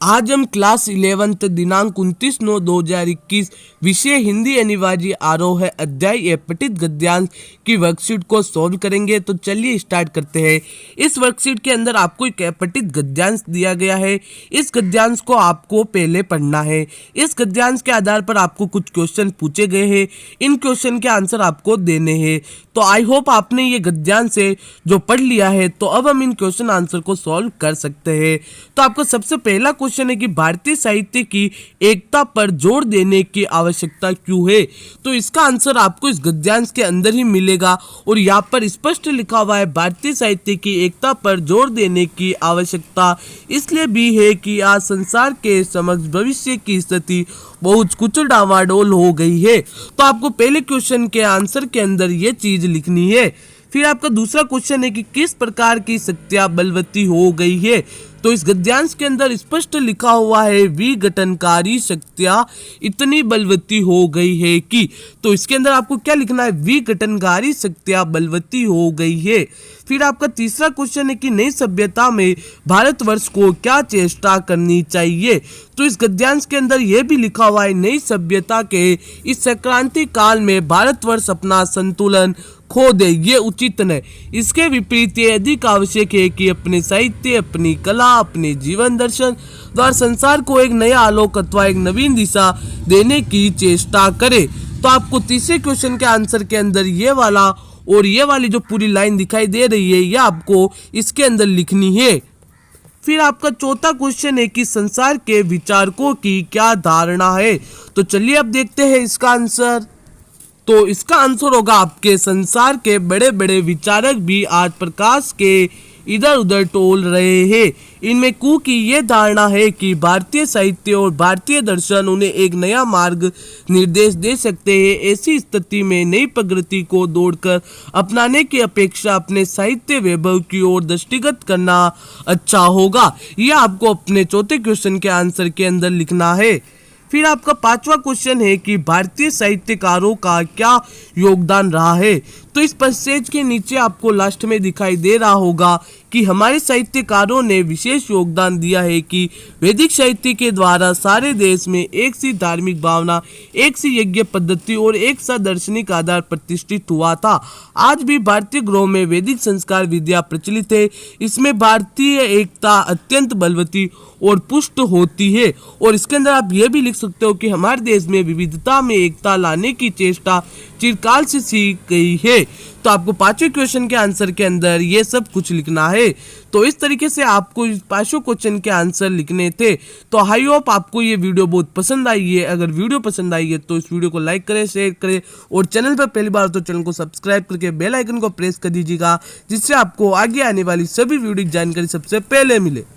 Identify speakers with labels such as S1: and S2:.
S1: आज हम क्लास 11 दिनांक 29/9/2021 विषय हिंदी अनिवार्य आरोह है अध्याय पठित गद्यांश की वर्कशीट को सॉल्व करेंगे। तो चलिए स्टार्ट करते हैं। इस वर्कशीट के अंदर आपको एक पठित गद्यांश दिया गया है। इस गद्यांश को आपको पहले पढ़ना है। इस गद्यांश के आधार पर आपको कुछ क्वेश्चन पूछे गए हैं। इन क्वेश्चन के आंसर आपको देने हैं। तो आई होप आपने ये गद्यांश से जो पढ़ लिया है, तो अब हम इन क्वेश्चन आंसर को सॉल्व कर सकते हैं। तो आपका सबसे पहला क्वेश्चन है कि भारतीय साहित्य की एकता पर जोर देने की आवश्यकता क्यों है। तो इसका आंसर आपको इस गद्यांश के अंदर ही मिलेगा और यहाँ पर स्पष्ट लिखा हुआ है भारतीय साहित्य की एकता पर जोर देने की आवश्यकता इसलिए भी है कि आज संसार के समक्ष भविष्य की स्थिति बहुत कुछ डावाडोल हो गई है। तो आपको पहले क्वेश्चन के आंसर के अंदर ये चीज लिखनी है। फिर आपका दूसरा क्वेश्चन है कि किस प्रकार की शक्तियां बलवती हो गई है। तो इस गद्यांश के अंदर स्पष्ट लिखा हुआ है विघटनकारी शक्तियां इतनी बलवती हो गई है कि। तो इसके अंदर आपको क्या लिखना है, विघटनकारी शक्तियां बलवती हो गई है। फिर आपका तीसरा क्वेश्चन है कि नई सभ्यता में भारतवर्ष को क्या चेष्टा करनी चाहिए। तो इस गद्यांश के अंदर यह भी लिखा हुआ है नई सभ्यता के इस संक्रांति काल में भारतवर्ष अपना संतुलन खो दे, ये उचित नहीं। इसके विपरीत ये अधिक आवश्यक है कि अपने साहित्य, अपनी कला, अपने जीवन दर्शन द्वारा संसार को एक नया आलोक अथवा एक नवीन दिशा देने की चेष्टा करे। तो आपको तीसरे क्वेश्चन के आंसर के अंदर ये वाला और ये वाली जो पूरी लाइन दिखाई दे रही है, यह आपको इसके अंदर लिखनी है। फिर आपका चौथा क्वेश्चन है कि संसार के विचारकों की क्या धारणा है। तो चलिए अब देखते हैं इसका आंसर। तो इसका आंसर होगा आपके संसार के बड़े बड़े विचारक भी आज प्रकाश के इधर उधर टोल रहे हैं। इनमें कू की यह धारणा है कि भारतीय साहित्य और भारतीय दर्शन उन्हें एक नया मार्ग निर्देश दे सकते हैं। ऐसी स्थिति में नई प्रगति को दौड़कर अपनाने की अपेक्षा अपने साहित्य वैभव की ओर दृष्टिगत करना अच्छा होगा। यह आपको अपने चौथे क्वेश्चन के आंसर के अंदर लिखना है। फिर आपका पांचवा क्वेश्चन है कि भारतीय साहित्यकारों का क्या योगदान रहा है। तो इस पैसेज के नीचे आपको लास्ट में दिखाई दे रहा होगा कि हमारे साहित्यकारों ने विशेष योगदान दिया है कि वैदिक साहित्य के द्वारा सारे देश में एक सी धार्मिक भावना, एक सी यज्ञ पद्धति और एक सा दार्शनिक आधार प्रतिष्ठित हुआ था। आज भी भारतीय गृहों में वैदिक संस्कार विद्या प्रचलित है। इसमें भारतीय एकता अत्यंत बलवती और पुष्ट होती है। और इसके अंदर आप ये भी लिख सकते हो कि हमारे देश में विविधता में एकता लाने की चेष्टा चिरकाल से सीख गई है। तो आपको पांचवें क्वेश्चन के आंसर के अंदर ये सब कुछ लिखना है। तो इस तरीके से आपको इस पांचों क्वेश्चन के आंसर लिखने थे। तो आई होप आपको ये वीडियो बहुत पसंद आई है। अगर वीडियो पसंद आई है तो इस वीडियो को लाइक करें, शेयर करें और चैनल पर पहली बार तो चैनल को सब्सक्राइब करके बेल आइकन को प्रेस कर दीजिएगा, जिससे आपको आगे आने वाली सभी वीडियो की जानकारी सबसे पहले मिले।